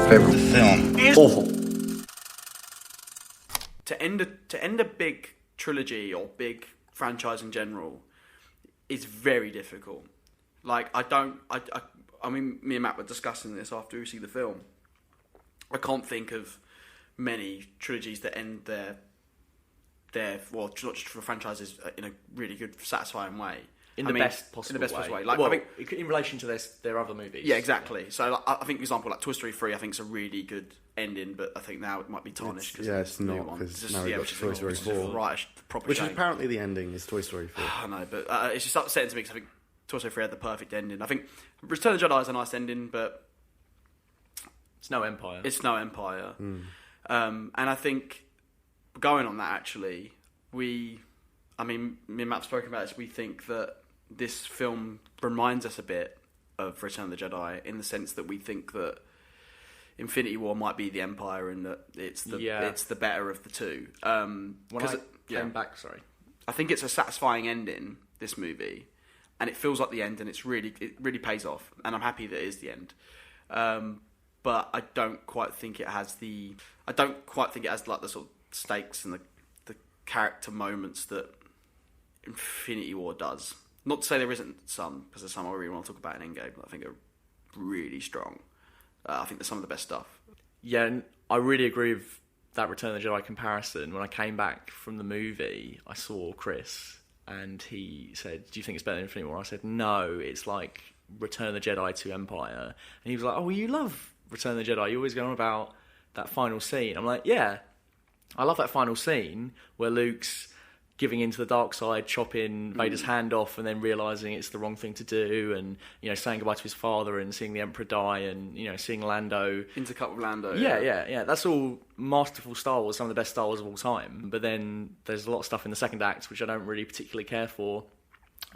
favorite film is Awful. To end a big trilogy or big franchise in general is very difficult. Like, I mean, me and Matt were discussing this after we see the film. I can't think of many trilogies that end their well, not just for franchises, in a really good, satisfying way. In the best possible way. Like, well, I think, in relation to their other movies. Yeah, exactly. So like, I think, for example, like Toy Story 3, I think is a really good ending, but I think now it might be tarnished. It's not, because now we've got Toy Story 4. Right, proper which shame. is apparently the ending is Toy Story 4. I know, but it's just upsetting to me because I think Toy Story 3 had the perfect ending. I think Return of the Jedi is a nice ending, but it's no Empire. And I think, going on that, actually, me and Matt have spoken about this, we think that this film reminds us a bit of Return of the Jedi, in the sense that we think that Infinity War might be the Empire, and that it's the better of the two. I think it's a satisfying ending, this movie, and it feels like the end, and it really pays off, and I'm happy that it is the end. But I don't quite think it has like the sort of stakes and the character moments that Infinity War does. Not to say there isn't some, because there's some I really want to talk about in Endgame that I think are really strong. I think there's some of the best stuff. Yeah, and I really agree with that Return of the Jedi comparison. When I came back from the movie, I saw Chris, and he said, "Do you think it's better than Infinity War?" I said, "No, it's like Return of the Jedi to Empire." And he was like, "Oh, well, you love Return of the Jedi. You always go on about that final scene." I'm like, "Yeah, I love that final scene where Luke's giving into the dark side, chopping Vader's hand off, and then realising it's the wrong thing to do, and, you know, saying goodbye to his father, and seeing the Emperor die, and, you know, seeing Lando intercut with Lando. Yeah. That's all masterful Star Wars, some of the best Star Wars of all time. But then there's a lot of stuff in the second act which I don't really particularly care for.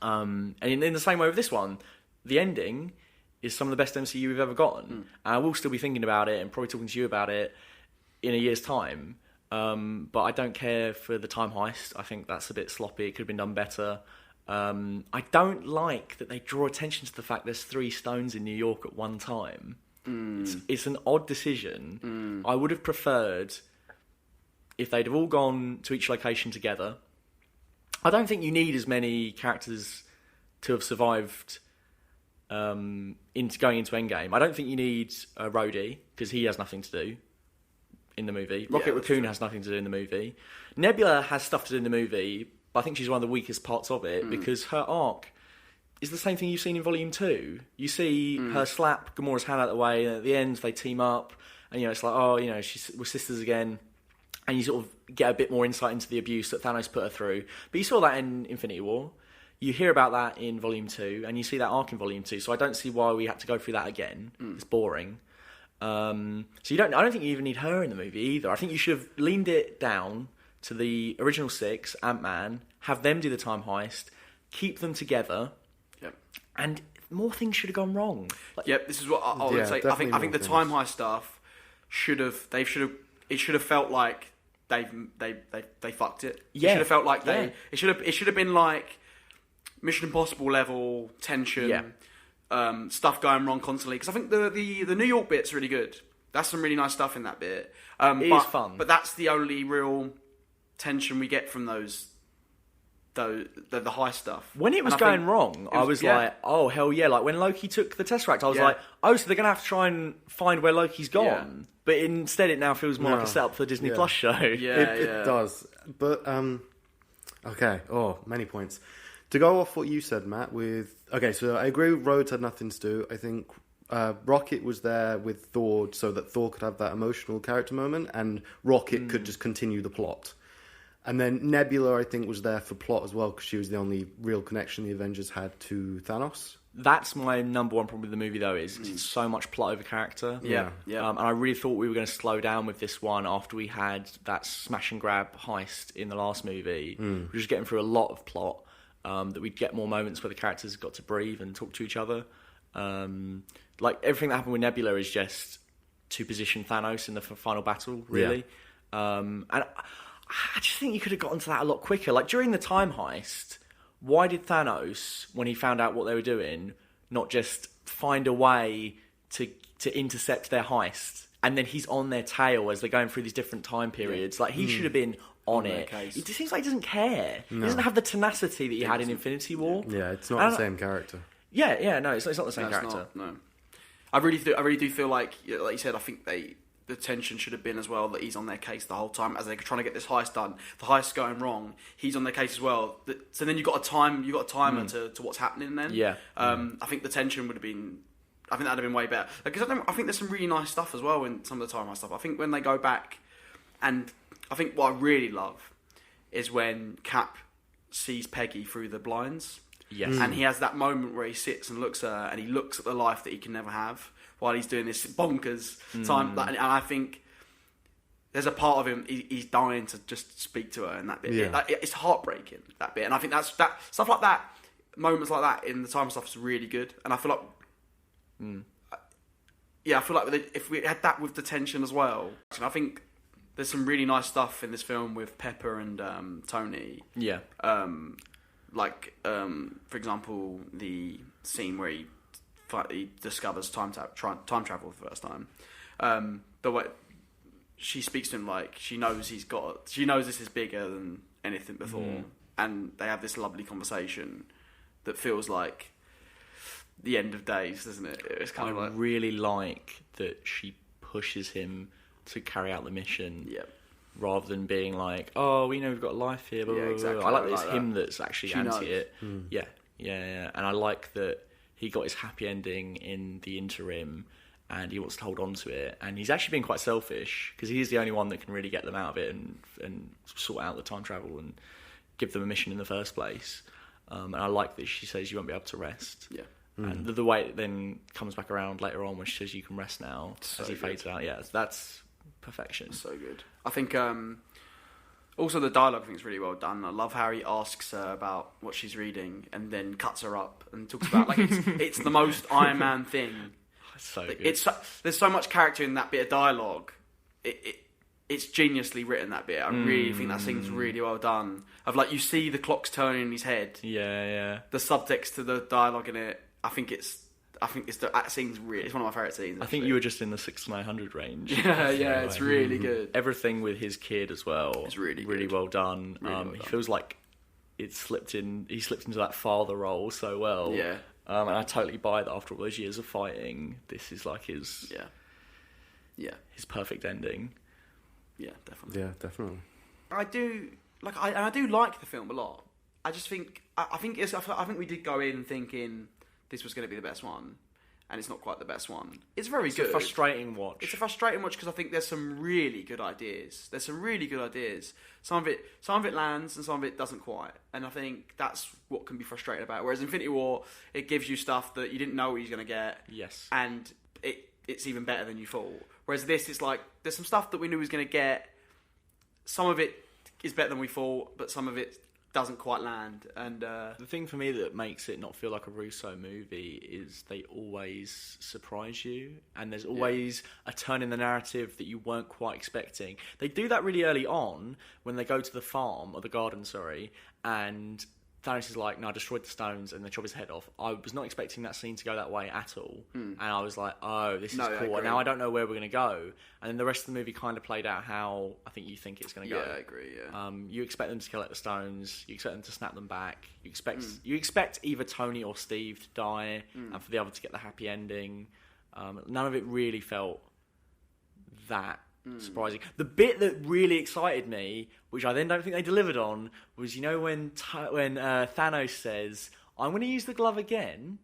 And in the same way with this one, the ending is some of the best MCU we've ever gotten. And I will still be thinking about it and probably talking to you about it in a year's time. But I don't care for the time heist. I think that's a bit sloppy. It could have been done better. I don't like that they draw attention to the fact there's 3 stones in New York at one time. It's an odd decision. I would have preferred if they'd have all gone to each location together. I don't think you need as many characters to have survived going into Endgame. I don't think you need Rhodey, because he has nothing to do in the movie. Rocket Raccoon has nothing to do in the movie. Nebula has stuff to do in the movie, but I think she's one of the weakest parts of it, because her arc is the same thing you've seen in Volume 2. You see her slap Gamora's hand out of the way, and at the end they team up, and, you know, it's like, oh, you know, we're sisters again, and you sort of get a bit more insight into the abuse that Thanos put her through. But you saw that in Infinity War. You hear about that in Volume 2, and you see that arc in Volume 2, so I don't see why we had to go through that again. It's boring. So I don't think you even need her in the movie either. I think you should have leaned it down to the original 6, Ant-Man, have them do the time heist, keep them together, and more things should have gone wrong. This is what I would say. I think the time heist stuff should have felt like they fucked it. Yeah. It should have felt like it should have been like Mission Impossible level tension. Yeah. Stuff going wrong constantly, because I think the New York bit's really good. That's some really nice stuff in that bit. It is fun, but that's the only real tension we get from the high stuff. When it was going wrong, I was like, oh hell yeah! Like when Loki took the Tesseract, I was like, oh, so they're gonna have to try and find where Loki's gone. Yeah. But instead, it now feels more like a setup for the Disney Plus show. It does. But okay. Oh, many points. To go off what you said, Matt, so I agree with Rhodes had nothing to do. I think Rocket was there with Thor so that Thor could have that emotional character moment, and Rocket could just continue the plot. And then Nebula, I think, was there for plot as well, because she was the only real connection the Avengers had to Thanos. That's my number one problem with the movie, though, is it's so much plot over character. Yeah. And I really thought we were going to slow down with this one after we had that smash and grab heist in the last movie. We were just getting through a lot of plot. That we'd get more moments where the characters got to breathe and talk to each other. Like everything that happened with Nebula is just to position Thanos in the final battle, really. And I just think you could have gotten to that a lot quicker. Like during the time heist, why did Thanos, when he found out what they were doing, not just find a way to intercept their heist and then he's on their tail as they're going through these different time periods. Like, he should have been on it. It just seems like he doesn't care. No. He doesn't have the tenacity that he had in Infinity War. Yeah, it's not the same character. Yeah, no, it's not the same character. No. I really do feel like you said, I think the tension should have been as well that he's on their case the whole time as they're trying to get this heist done. The heist's going wrong. He's on their case as well. So then you got a timer to what's happening then. Yeah. I think the tension would have been. I think that'd have been way better. Because I think there's some really nice stuff as well in some of the time heist stuff. I think when they go back, and I think what I really love is when Cap sees Peggy through the blinds. Yes. And he has that moment where he sits and looks at her and he looks at the life that he can never have while he's doing this bonkers time. And I think there's a part of him, he's dying to just speak to her in that bit. Yeah. It's heartbreaking, that bit. And I think that stuff like that, moments like that in the time stuff is really good. And I feel like... I feel like if we had that with the tension as well... I think there's some really nice stuff in this film with Pepper and Tony. Yeah. For example, the scene where he discovers time travel for the first time. The way she speaks to him, like she knows this is bigger than anything before, and they have this lovely conversation that feels like the end of days, doesn't it? It's kind of like really like that she pushes him to carry out the mission. Yeah. Rather than being like, oh, we know we've got life here. Blah, blah, blah. Exactly. I like that it's him that's actually She anti knows. it. Yeah. And I like that he got his happy ending in the interim and he wants to hold on to it. And he's actually been quite selfish because he's the only one that can really get them out of it and sort out the time travel and give them a mission in the first place. And I like that she says you won't be able to rest. Yeah. And the way it then comes back around later on when she says you can rest now as he fades out. Yeah, that's perfection. So good. I think also the dialogue I think is really well done. I love how he asks her about what she's reading and then cuts her up and talks about like it's the most Iron Man thing. So good. There's so much character in that bit of dialogue. It's geniusly written, that bit. I really think that scene's really well done. Of like you see the clocks turning in his head. Yeah. The subtext to the dialogue in it. I think that scene's really. It's one of my favourite scenes. I think you were just in the 6 to 900 range. Yeah, it's really good. Everything with his kid as well. It's really good. well done. Really well done. He feels like he slipped into that father role so well. Yeah. And I totally buy that after all those years of fighting, this is like his his perfect ending. Yeah, definitely. Yeah, definitely. I do like the film a lot. I just think I think we did go in thinking this was going to be the best one, and it's not quite the best one. It's very good. It's a frustrating watch. It's a frustrating watch because I think there's some really good ideas. Some of it lands and some of it doesn't quite. And I think that's what can be frustrating about it. Whereas Infinity War, it gives you stuff that you didn't know what you're going to get. Yes. And it's even better than you thought. Whereas this, it's like, there's some stuff that we knew we was going to get. Some of it is better than we thought, but some of it doesn't quite land. And the thing for me that makes it not feel like a Russo movie is they always surprise you, and there's always a turn in the narrative that you weren't quite expecting. They do that really early on when they go to the farm, or the garden, and Thanos is like, no, I destroyed the stones, and they chop his head off. I was not expecting that scene to go that way at all. And I was like, oh, this is cool. And now I don't know where we're going to go. And then the rest of the movie kind of played out how I think you think it's going to go. Yeah, I agree, yeah. You expect them to collect the stones. You expect them to snap them back. You expect either Tony or Steve to die, and for the other to get the happy ending. None of it really felt that surprising. The bit that really excited me, which I then don't think they delivered on, was when Thanos says, "I'm going to use the glove again,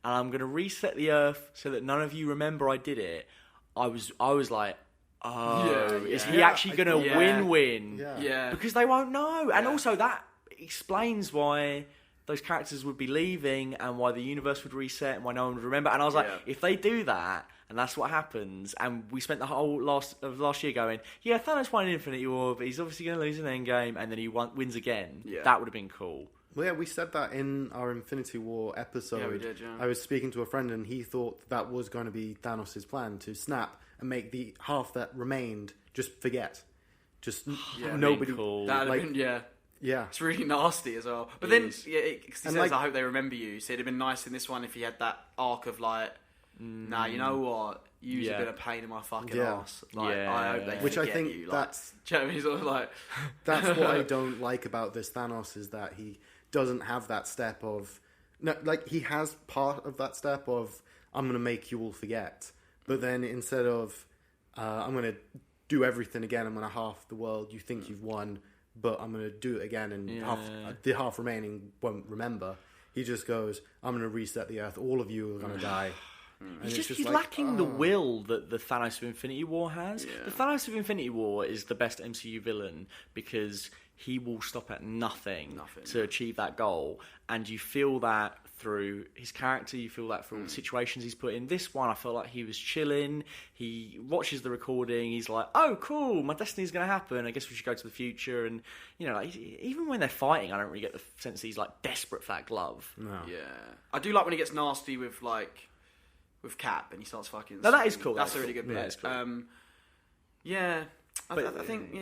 and I'm going to reset the Earth so that none of you remember I did it." I was like, "Oh, is he actually going to win-win?" Yeah, because they won't know, and also that explains why those characters would be leaving and why the universe would reset and why no one would remember. And I was like, if they do that, and that's what happens, and we spent the whole last year going, yeah, Thanos won in Infinity War, but he's obviously going to lose in Endgame, and then he wins again. Yeah. That would have been cool. Well, yeah, we said that in our Infinity War episode. Yeah, we did, yeah. I was speaking to a friend, and he thought that was going to be Thanos' plan, to snap and make the half that remained just forget. Just nobody... Cool. That would have been, Yeah. It's really nasty as well. But he says, I hope they remember you. So it'd have been nice in this one if he had that arc of like, Nah, you know what? You's a bit of pain in my fucking ass. Like, I hope they Which I forget think you. Like, that's... do you know what I mean? Sort of like... That's what I don't like about this Thanos, is that he doesn't have that step of... No, like, he has part of that step of, I'm going to make you all forget. But then instead of, I'm going to do everything again, I'm going to half the world, you think you've won, but I'm going to do it again, and the half remaining won't remember. He just goes, I'm going to reset the Earth, all of you are going to die. He's lacking the will that the Thanos of Infinity War has. Yeah. The Thanos of Infinity War is the best MCU villain because he will stop at nothing to achieve that goal. And you feel that through his character, you feel that through all the situations he's put in. This one, I felt like he was chilling. He watches the recording. He's like, oh, cool, my destiny's going to happen. I guess we should go to the future. And, you know, like, even when they're fighting, I don't really get the sense that he's, like, desperate for that glove. No. Yeah. I do like when he gets nasty with, like... with Cap and he starts fucking... No, that is cool. That's a really good bit. Yeah, it's cool. I think,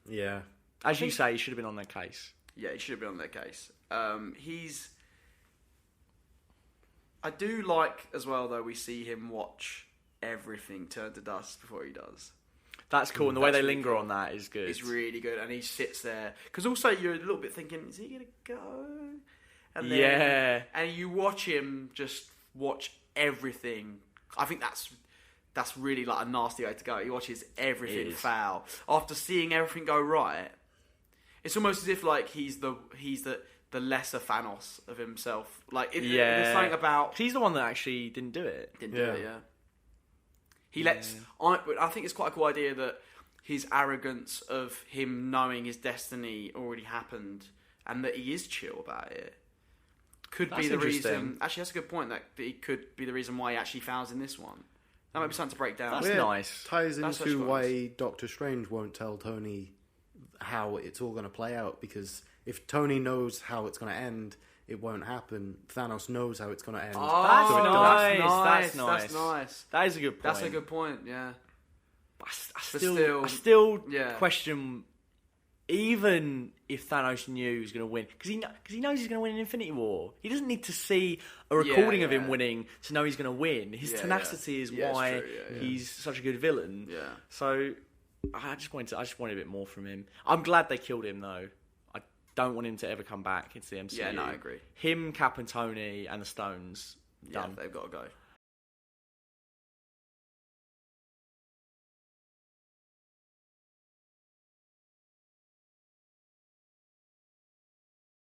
Yeah. As you say, he should have been on their case. Yeah, he should have been on their case. I do like, as well, though, we see him watch everything turn to dust before he does. That's cool, and the way they really linger cool. on that is good. It's really good, and he sits there... Because also, you're a little bit thinking, is he going to go? And then, and you watch him just watch everything. I think that's really like a nasty way to go. He watches everything fail. After seeing everything go right, it's almost as if like he's the lesser Thanos of himself. Like there's something about... He's the one that actually didn't do it. He lets... I think it's quite a cool idea that his arrogance of him knowing his destiny already happened and that he is chill about it could be the reason... Actually, that's a good point. That it could be the reason why he actually fails in this one. That might be something to break down. That's nice. Ties into why Doctor Strange won't tell Tony how it's all going to play out, because if Tony knows how it's going to end, it won't happen. Thanos knows how it's going to end. Oh, that's nice. That's nice. That is a good point. That's a good point, yeah. But I still question... Even if Thanos knew he was going to win, because he knows he's going to win in Infinity War. He doesn't need to see a recording of him winning to know he's going to win. His tenacity is why he's such a good villain. Yeah. So I just wanted a bit more from him. I'm glad they killed him though. I don't want him to ever come back into the MCU. Yeah, no, I agree. Him, Cap, and Tony, and the Stones. Done. Yeah, they've got to go.